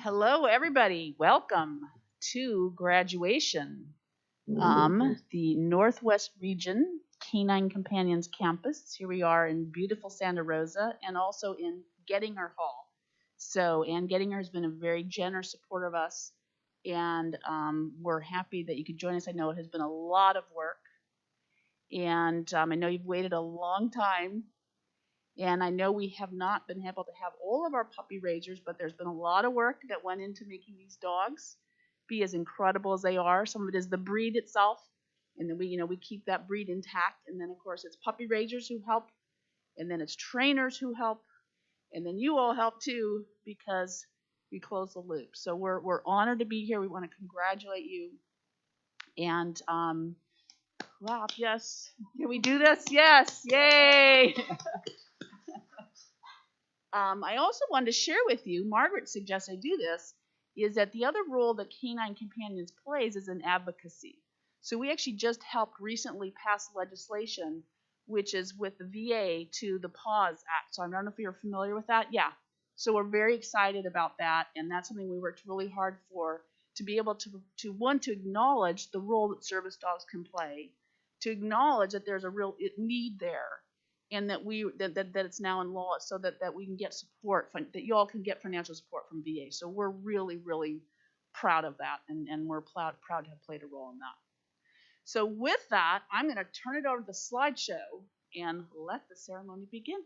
Hello, everybody. Welcome to graduation. The Northwest Region Canine Companions Campus. Here we are in beautiful Santa Rosa and also in Gettinger Hall. So Ann Gettinger has been a very generous supporter of us, and we're happy that you could join us. I know it has been a lot of work, and I know you've waited a long time. And I know we have not been able to have all of our puppy raisers, but there's been a lot of work that went into making these dogs be as incredible as they are. Some of it is the breed itself, and then we keep that breed intact. And then of course it's puppy raisers who help, and then it's trainers who help, and then you all help too because we close the loop. So we're honored to be here. We want to congratulate you. And clap, yes. Can we do this? Yes, yay! I also wanted to share with you, Margaret suggests I do this, is that the other role that Canine Companions plays is in advocacy. So we actually just helped recently pass legislation, which is with the VA to the PAWS Act. So I don't know if you're familiar with that. Yeah. So we're very excited about that, and that's something we worked really hard for, to be able to acknowledge the role that service dogs can play, to acknowledge that there's a real need there, and that it's now in law, so that we can get support, that you all can get financial support from VA. So we're really, really proud of that, and we're proud to have played a role in that. So with that, I'm going to turn it over to the slideshow and let the ceremony begin.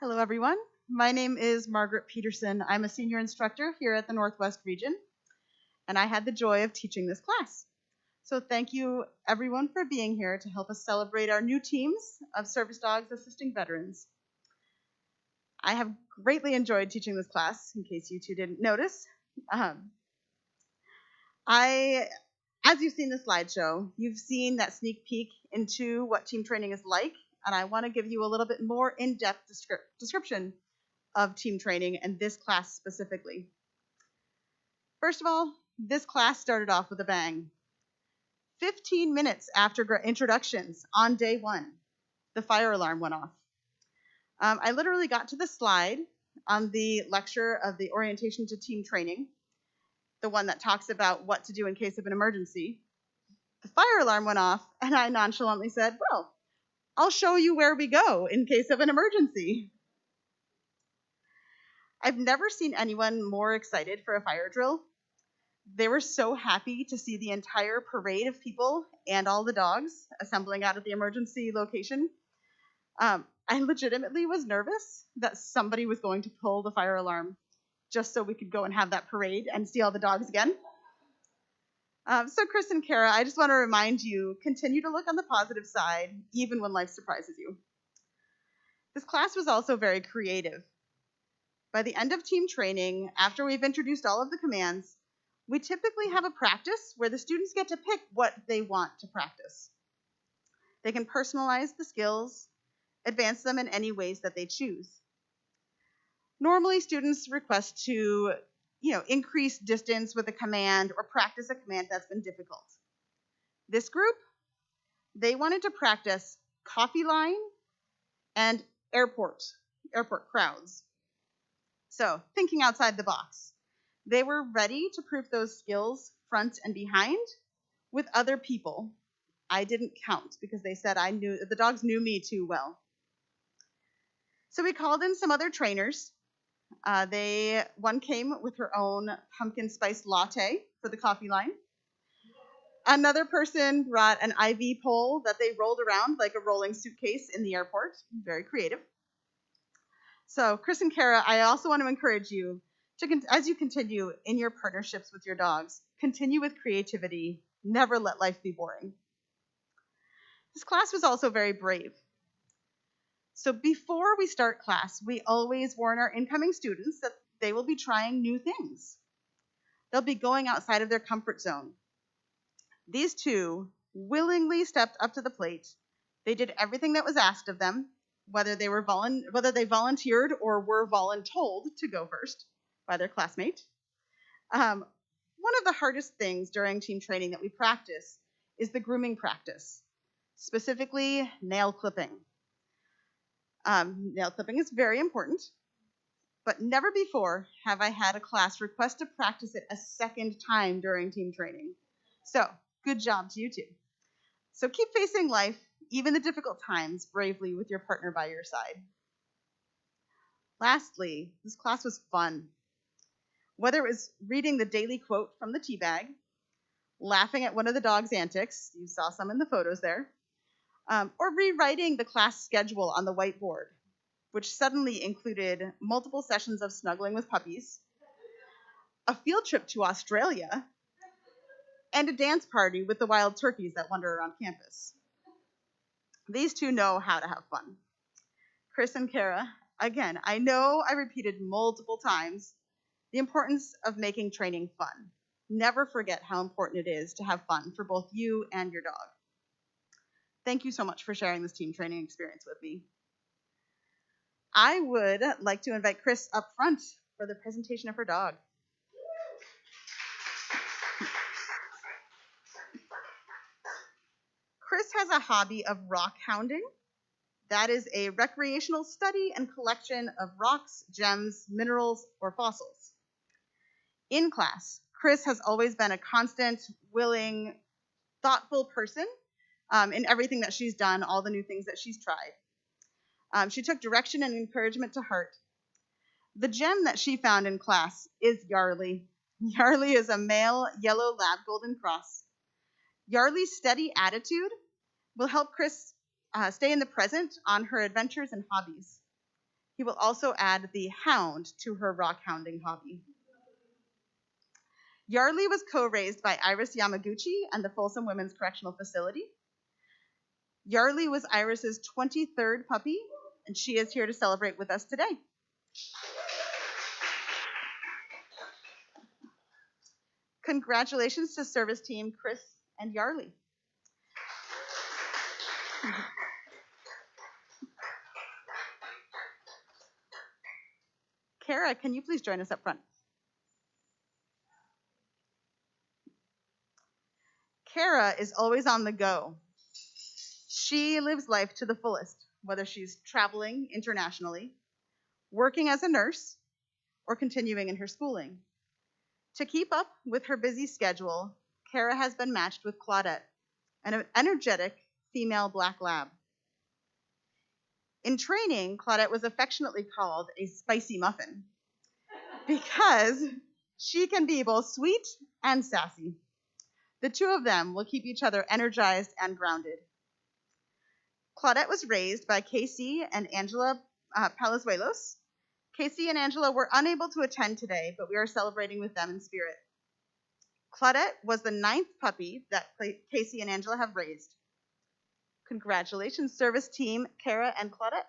Hello, everyone. My name is Margaret Peterson. I'm a senior instructor here at the Northwest Region, and I had the joy of teaching this class. So thank you, everyone, for being here to help us celebrate our new teams of service dogs assisting veterans. I have greatly enjoyed teaching this class, in case you two didn't notice. As you've seen the slideshow, you've seen that sneak peek into what team training is like, and I want to give you a little bit more in-depth description of team training and this class specifically. First of all, this class started off with a bang. 15 minutes after introductions on day one, the fire alarm went off. I literally got to the slide on the lecture of the orientation to team training, the one that talks about what to do in case of an emergency. The fire alarm went off, and I nonchalantly said, well, I'll show you where we go in case of an emergency. I've never seen anyone more excited for a fire drill. They were so happy to see the entire parade of people and all the dogs assembling out at the emergency location. I legitimately was nervous that somebody was going to pull the fire alarm just so we could go and have that parade and see all the dogs again. So Kris and Khara, I just want to remind you, continue to look on the positive side, even when life surprises you. This class was also very creative. By the end of team training, after we've introduced all of the commands, we typically have a practice where the students get to pick what they want to practice. They can personalize the skills, advance them in any ways that they choose. Normally, students request to increase distance with a command or practice a command that's been difficult. This group, they wanted to practice coffee line and airport crowds. So, thinking outside the box. They were ready to prove those skills front and behind with other people. I didn't count because they said the dogs knew me too well. So we called in some other trainers. One came with her own pumpkin spice latte for the coffee line. Another person brought an IV pole that they rolled around like a rolling suitcase in the airport. Very creative. So Kris and Khara, I also want to encourage you to, as you continue in your partnerships with your dogs, continue with creativity. Never let life be boring. This class was also very brave. So before we start class, we always warn our incoming students that they will be trying new things. They'll be going outside of their comfort zone. These two willingly stepped up to the plate. They did everything that was asked of them, whether they volunteered or were voluntold to go first by their classmate. One of the hardest things during team training that we practice is the grooming practice, specifically nail clipping. Nail clipping is very important, but never before have I had a class request to practice it a second time during team training. So, good job to you two. So keep facing life, even the difficult times, bravely with your partner by your side. Lastly, this class was fun. Whether it was reading the daily quote from the tea bag, laughing at one of the dog's antics, you saw some in the photos there, or rewriting the class schedule on the whiteboard, which suddenly included multiple sessions of snuggling with puppies, a field trip to Australia, and a dance party with the wild turkeys that wander around campus. These two know how to have fun. Kris and Khara, again, I know I repeated multiple times the importance of making training fun. Never forget how important it is to have fun for both you and your dog. Thank you so much for sharing this team training experience with me. I would like to invite Kris up front for the presentation of her dog. Kris has a hobby of rock hounding. That is a recreational study and collection of rocks, gems, minerals, or fossils. In class, Kris has always been a constant, willing, thoughtful person in everything that she's done, all the new things that she's tried. She took direction and encouragement to heart. The gem that she found in class is Yarley. Yarley is a male yellow lab golden cross. Yarley's steady attitude will help Kris stay in the present on her adventures and hobbies. He will also add the hound to her rock hounding hobby. Yarley was co-raised by Iris Yamaguchi and the Folsom Women's Correctional Facility. Yarley was Iris's 23rd puppy, and she is here to celebrate with us today. Congratulations to service team Kris and Yarley. Khara, can you please join us up front? Khara is always on the go. She lives life to the fullest, whether she's traveling internationally, working as a nurse, or continuing in her schooling. To keep up with her busy schedule, Khara has been matched with Claudette, an energetic female black lab. In training, Claudette was affectionately called a spicy muffin because she can be both sweet and sassy. The two of them will keep each other energized and grounded. Claudette was raised by Casey and Angela Palazuelos. Casey and Angela were unable to attend today, but we are celebrating with them in spirit. Claudette was the 9th puppy that Casey and Angela have raised. Congratulations, service team Khara and Claudette.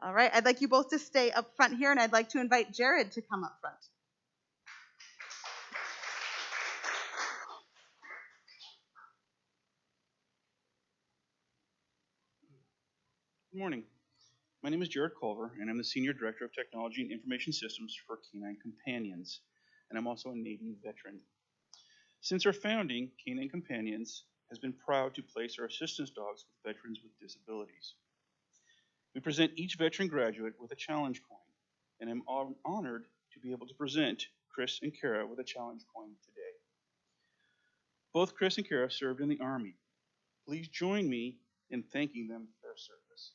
All right, I'd like you both to stay up front here, and I'd like to invite Jared to come up front. Good morning. My name is Jared Culver, and I'm the Senior Director of Technology and Information Systems for Canine Companions, and I'm also a Navy veteran. Since our founding, Canine Companions has been proud to place our assistance dogs with veterans with disabilities. We present each veteran graduate with a challenge coin, and I'm honored to be able to present Kris and Khara with a challenge coin today. Both Kris and Khara served in the Army. Please join me in thanking them for their service.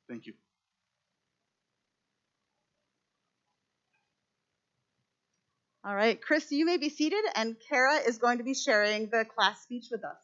Thank you. All right, Kris, you may be seated, and Khara is going to be sharing the class speech with us.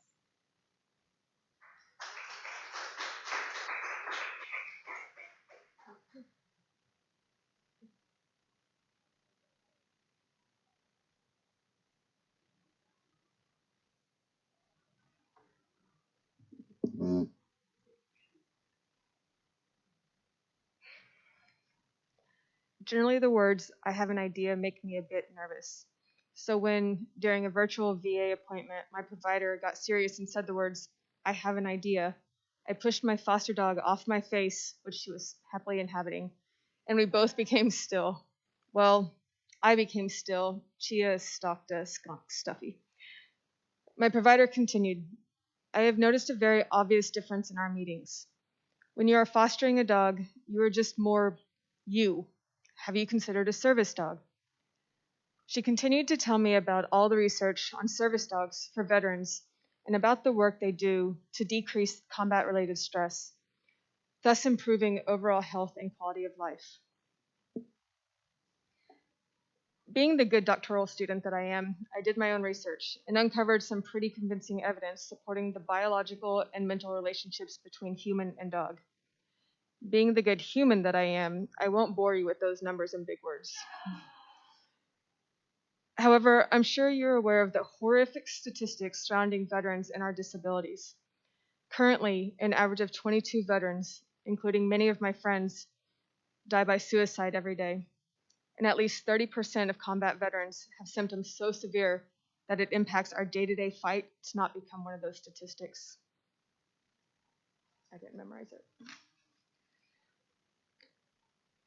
Generally, the words, "I have an idea," make me a bit nervous. So when, during a virtual VA appointment, my provider got serious and said the words, "I have an idea," I pushed my foster dog off my face, which she was happily inhabiting, and we both became still. Well, I became still. Chia stalked a skunk Stuffy. My provider continued, "I have noticed a very obvious difference in our meetings. When you are fostering a dog, you are just more you. Have you considered a service dog?" She continued to tell me about all the research on service dogs for veterans and about the work they do to decrease combat-related stress, thus improving overall health and quality of life. Being the good doctoral student that I am, I did my own research and uncovered some pretty convincing evidence supporting the biological and mental relationships between human and dog. Being the good human that I am, I won't bore you with those numbers and big words. However, I'm sure you're aware of the horrific statistics surrounding veterans and our disabilities. Currently, an average of 22 veterans, including many of my friends, die by suicide every day. And at least 30% of combat veterans have symptoms so severe that it impacts our day-to-day fight to not become one of those statistics. I didn't memorize it.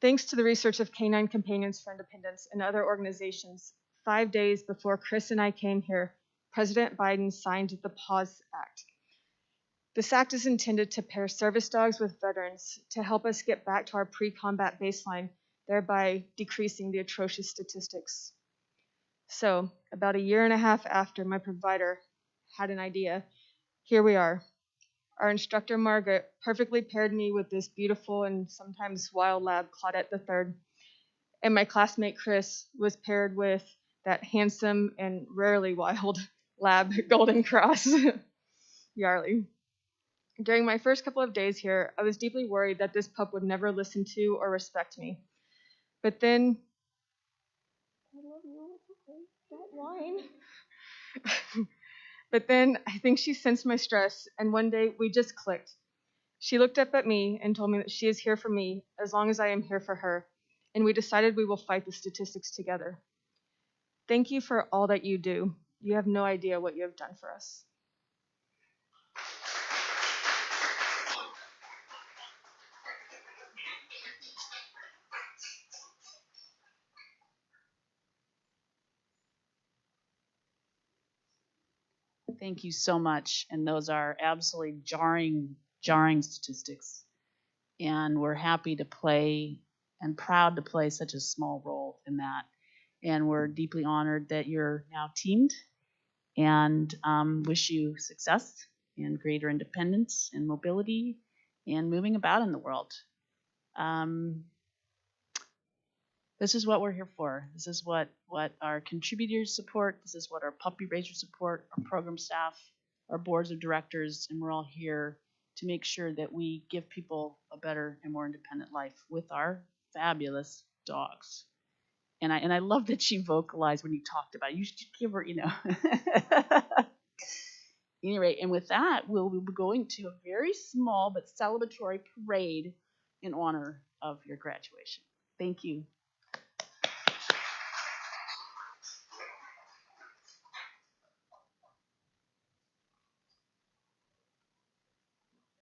Thanks to the research of Canine Companions for Independence and other organizations, 5 days before Kris and I came here, President Biden signed the PAUSE Act. This act is intended to pair service dogs with veterans to help us get back to our pre-combat baseline, thereby decreasing the atrocious statistics. So, about a year and a half after my provider had an idea, here we are. Our instructor, Margaret, perfectly paired me with this beautiful and sometimes wild lab, Claudette III, and my classmate, Kris, was paired with that handsome and rarely wild lab, Golden Cross, Yarley. During my first couple of days here, I was deeply worried that this pup would never listen to or respect me. But then, I love you, it's okay, don't whine. But then I think she sensed my stress, and one day we just clicked. She looked up at me and told me that she is here for me as long as I am here for her, and we decided we will fight the statistics together. Thank you for all that you do. You have no idea what you have done for us. Thank you so much. And those are absolutely jarring statistics. And we're happy to play and proud to play such a small role in that. And we're deeply honored that you're now teamed, and wish you success and greater independence and mobility and moving about in the world. This is what we're here for. This is what our contributors support. This is what our puppy raisers support, our program staff, our boards of directors, and we're all here to make sure that we give people a better and more independent life with our fabulous dogs. And I love that she vocalized when you talked about it. You should give her, Anyway, and with that, we'll be going to a very small but celebratory parade in honor of your graduation. Thank you.